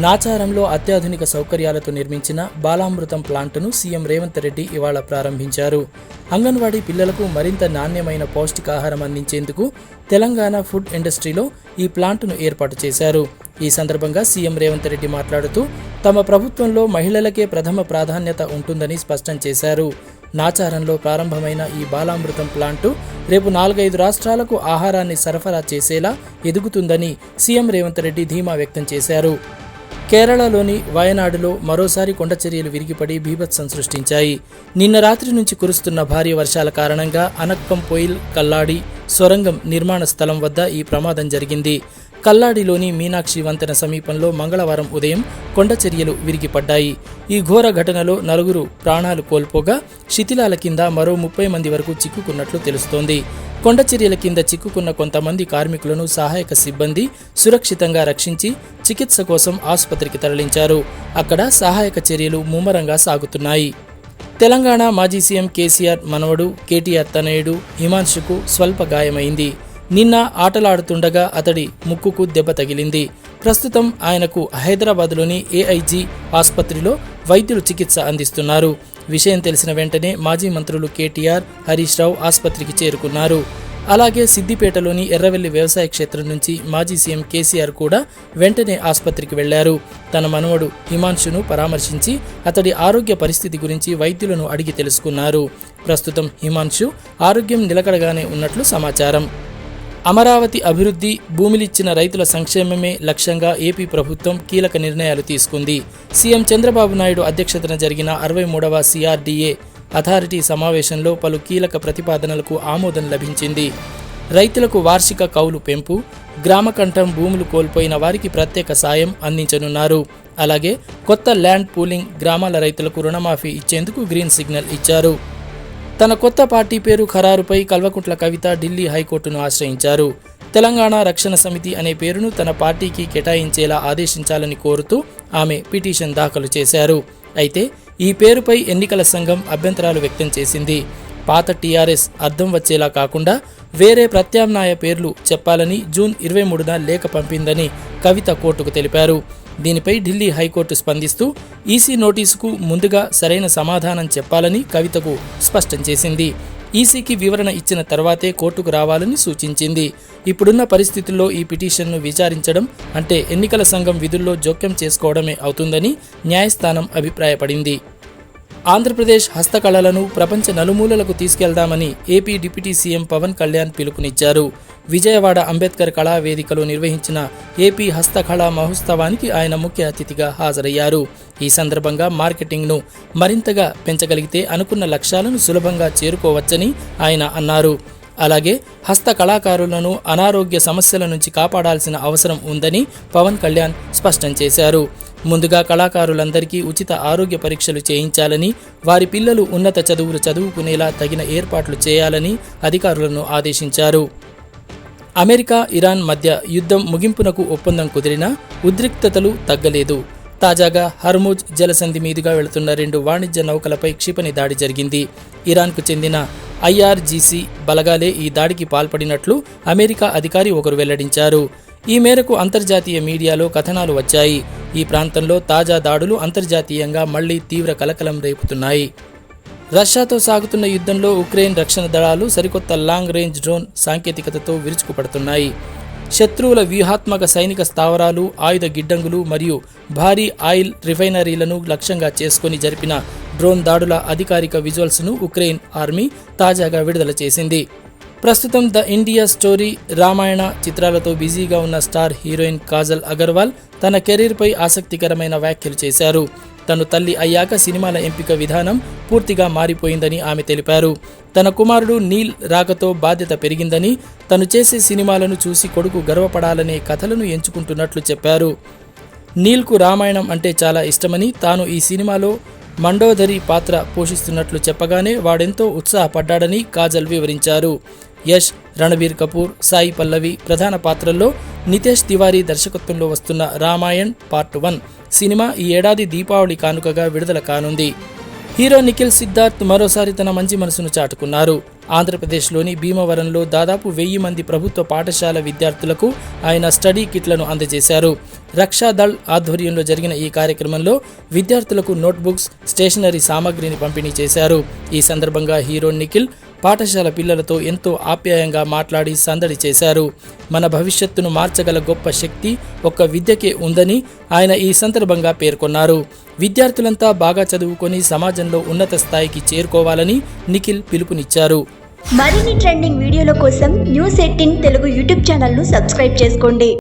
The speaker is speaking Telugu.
నాచారంలో అత్యాధునిక సౌకర్యాలతో నిర్మించిన బాలామృతం ప్లాంటును సీఎం రేవంత్ రెడ్డి ఇవాళ ప్రారంభించారు. అంగన్వాడీ పిల్లలకు మరింత నాణ్యమైన పౌష్టికాహారం అందించేందుకు తెలంగాణ ఫుడ్ ఇండస్ట్రీలో ఈ ప్లాంటును ఏర్పాటు చేశారు. ఈ సందర్భంగా సీఎం రేవంత్ రెడ్డి మాట్లాడుతూ తమ ప్రభుత్వంలో మహిళలకే ప్రథమ ప్రాధాన్యత ఉంటుందని స్పష్టం చేశారు. నాచారంలో ప్రారంభమైన ఈ బాలామృతం ప్లాంటు రేపు 4-5 రాష్ట్రాలకు ఆహారాన్ని సరఫరా చేసేలా ఎదుగుతుందని సీఎం రేవంత్ రెడ్డి ధీమా వ్యక్తం చేశారు. కేరళలోని వయనాడులో మరోసారి కొండచర్యలు విరిగిపడి బీభత్సం సృష్టించాయి. నిన్న రాత్రి నుంచి కురుస్తున్న భారీ వర్షాల కారణంగా అనక్కం పొయిల్ కల్లాడి సొరంగం నిర్మాణ స్థలం వద్ద ఈ ప్రమాదం జరిగింది. కల్లాడిలోని మీనాక్షి వంతెన సమీపంలో మంగళవారం ఉదయం కొండచర్యలు విరిగిపడ్డాయి. ఈ ఘోర ఘటనలో 4 ప్రాణాలు కోల్పోగా శిథిలాల కింద మరో 30 మంది వరకు చిక్కుకున్నట్లు తెలుస్తోంది. కొండచర్యల కింద చిక్కుకున్న కొంతమంది కార్మికులను సహాయక సిబ్బంది సురక్షితంగా రక్షించి చికిత్స కోసం ఆసుపత్రికి తరలించారు. అక్కడ సహాయక చర్యలు ముమ్మరంగా సాగుతున్నాయి. తెలంగాణ మాజీ సీఎం కేసీఆర్ మనవడు కేటీఆర్ తనయుడు హిమాన్షుకు స్వల్ప గాయమైంది. నిన్న ఆటలాడుతుండగా అతడి ముక్కుకు దెబ్బ తగిలింది. ప్రస్తుతం ఆయనకు హైదరాబాద్లోని ఏఐజీ ఆసుపత్రిలో వైద్యులు చికిత్స అందిస్తున్నారు. విషయం తెలిసిన వెంటనే మాజీ మంత్రులు కేటీఆర్, హరీష్ రావు ఆసుపత్రికి చేరుకున్నారు. అలాగే సిద్దిపేటలోని ఎర్రవెల్లి వ్యవసాయ క్షేత్రం నుంచి మాజీ సీఎం కేసీఆర్ కూడా వెంటనే ఆసుపత్రికి వెళ్లారు. తన మనవడు హిమాన్షును పరామర్శించి అతడి ఆరోగ్య పరిస్థితి గురించి వైద్యులను అడిగి తెలుసుకున్నారు. ప్రస్తుతం హిమాన్షు ఆరోగ్యం నిలకడగానే ఉన్నట్లు సమాచారం. అమరావతి అభివృద్ధి, భూమిలిచ్చిన రైతుల సంక్షేమమే లక్ష్యంగా ఏపీ ప్రభుత్వం కీలక నిర్ణయాలు తీసుకుంది. సీఎం చంద్రబాబు నాయుడు అధ్యక్షతన జరిగిన 63వ CRDA అథారిటీ సమావేశంలో పలు కీలక ప్రతిపాదనలకు ఆమోదం లభించింది. రైతులకు వార్షిక కౌలు పెంపు, గ్రామకంఠం భూములు కోల్పోయిన వారికి ప్రత్యేక సాయం అందించనున్నారు. అలాగే కొత్త ల్యాండ్ పూలింగ్, గ్రామాల రైతులకు రుణమాఫీ ఇచ్చేందుకు గ్రీన్ సిగ్నల్ ఇచ్చారు. తన కొత్త పార్టీ పేరు ఖరారుపై కల్వకుంట్ల కవిత ఢిల్లీ హైకోర్టును ఆశ్రయించారు. తెలంగాణ రక్షణ సమితి అనే పేరును తన పార్టీకి కేటాయించేలా ఆదేశించాలని కోరుతూ ఆమె పిటిషన్ దాఖలు చేశారు. అయితే ఈ పేరుపై ఎన్నికల సంఘం అభ్యంతరాలు వ్యక్తం చేసింది. పాత టీఆర్ఎస్ అర్థం వచ్చేలా కాకుండా వేరే ప్రత్యామ్నాయ పేర్లు చెప్పాలని జూన్ 23న లేఖ పంపిందని కవిత కోర్టుకు తెలిపారు. దీనిపై ఢిల్లీ హైకోర్టు స్పందిస్తూ ఈసీ నోటీసుకు ముందుగా సరైన సమాధానం చెప్పాలని కవితకు స్పష్టం చేసింది. ఈసీకి వివరణ ఇచ్చిన తర్వాతే కోర్టుకు రావాలని సూచించింది. ఇప్పుడున్న పరిస్థితుల్లో ఈ పిటిషన్ను విచారించడం అంటే ఎన్నికల సంఘం విధుల్లో జోక్యం చేసుకోవడమే అవుతుందని న్యాయస్థానం అభిప్రాయపడింది. ఆంధ్రప్రదేశ్ హస్తకళలను ప్రపంచ నలుమూలలకు తీసుకెళ్దామని AP deputy CM Pawan Kalyan పిలుపునిచ్చారు. విజయవాడ అంబేద్కర్ కళా వేదికలో నిర్వహించిన ఏపీ హస్తకళా మహోత్సవానికి ఆయన ముఖ్య అతిథిగా హాజరయ్యారు. ఈ సందర్భంగా మార్కెటింగ్ను మరింతగా పెంచగలిగితే అనుకున్న లక్ష్యాలను సులభంగా చేరుకోవచ్చని ఆయన అన్నారు. అలాగే హస్త కళాకారులను అనారోగ్య సమస్యల నుంచి కాపాడాల్సిన అవసరం ఉందని పవన్ కళ్యాణ్ స్పష్టం చేశారు. ముందుగా కళాకారులందరికీ ఉచిత ఆరోగ్య పరీక్షలు చేయించాలని, వారి పిల్లలు ఉన్నత చదువులు చదువుకునేలా తగిన ఏర్పాట్లు చేయాలని అధికారులను ఆదేశించారు. అమెరికా, ఇరాన్ మధ్య యుద్ధం ముగింపునకు ఒప్పందం కుదిరినా ఉద్రిక్తతలు తగ్గలేదు. తాజాగా హర్ముజ్ జలసంధి మీదుగా వెళుతున్న 2 వాణిజ్య నౌకలపై క్షిపణి దాడి జరిగింది. ఇరాన్కు చెందిన IRGC బలగాలే ఈ దాడికి పాల్పడినట్లు అమెరికా అధికారి ఒకరు వెల్లడించారు. ఈ మేరకు అంతర్జాతీయ మీడియాలో కథనాలు వచ్చాయి. ఈ ప్రాంతంలో తాజా దాడులు అంతర్జాతీయంగా మళ్లీ తీవ్ర కలకలం రేపుతున్నాయి. రష్యాతో సాగుతున్న యుద్ధంలో ఉక్రెయిన్ రక్షణ దళాలు సరికొత్త లాంగ్ రేంజ్ డ్రోన్ సాంకేతికతతో విరుచుకుపడుతున్నాయి. శత్రువుల వ్యూహాత్మక సైనిక స్థావరాలు, ఆయుధ గిడ్డంగులు మరియు భారీ ఆయిల్ రిఫైనరీలను లక్ష్యంగా చేసుకుని జరిపిన డ్రోన్ దాడుల అధికారిక విజువల్స్ను ఉక్రెయిన్ ఆర్మీ తాజాగా విడుదల చేసింది. ప్రస్తుతం ద ఇండియా స్టోరీ, రామాయణ చిత్రాలతో బిజీగా ఉన్న స్టార్ హీరోయిన్ కాజల్ అగర్వాల్ తన కెరీర్పై ఆసక్తికరమైన వ్యాఖ్యలు చేశారు. తను తల్లి అయ్యాక సినిమాల ఎంపిక విధానం పూర్తిగా మారిపోయిందని ఆమె తెలిపారు. తన కుమారుడు నీల్ రాకతో బాధ్యత పెరిగిందని, తను చేసే సినిమాలను చూసి కొడుకు గర్వపడాలనే కథలను ఎంచుకుంటున్నట్లు చెప్పారు. నీల్కు రామాయణం అంటే చాలా ఇష్టమని, తాను ఈ సినిమాలో మండోదరి పాత్ర పోషిస్తున్నట్లు చెప్పగానే వాడెంతో ఉత్సాహపడ్డాడని కాజల్ వివరించారు. యష్, రణబీర్ కపూర్, సాయి పల్లవి ప్రధాన పాత్రల్లో నితేష్ తివారీ దర్శకత్వంలో వస్తున్న రామాయణ్ పార్ట్ 1 సినిమా ఈ ఏడాది దీపావళి కానుకగా విడుదల కానుంది. హీరో నిఖిల్ సిద్ధార్థ్ మరోసారి తన మంచి మనసును చాటుకున్నారు. ఆంధ్రప్రదేశ్లోని భీమవరంలో దాదాపు 1000 మంది ప్రభుత్వ పాఠశాల విద్యార్థులకు ఆయన స్టడీ కిట్లను అందజేశారు. రక్షాదళ్ ఆధ్వర్యంలో జరిగిన ఈ కార్యక్రమంలో విద్యార్థులకు నోట్బుక్స్, స్టేషనరీ సామాగ్రిని పంపిణీ చేశారు. ఈ సందర్భంగా హీరో నిఖిల్ పాఠశాల పిల్లలతో ఎంతో ఆప్యాయంగా మాట్లాడి సందడి చేశారు. మన భవిష్యత్తును మార్చగల గొప్ప శక్తి ఒక్క విద్యకే ఉందని ఆయన ఈ సందర్భంగా పేర్కొన్నారు. విద్యార్థులంతా బాగా చదువుకొని సమాజంలో ఉన్నత స్థాయికి చేరుకోవాలని నిఖిల్ పిలుపునిచ్చారు. మరిన్ని ట్రెండింగ్ వీడియోల కోసం న్యూస్ 18 తెలుగు యూట్యూబ్ ఛానల్ను సబ్స్క్రైబ్ చేసుకోండి.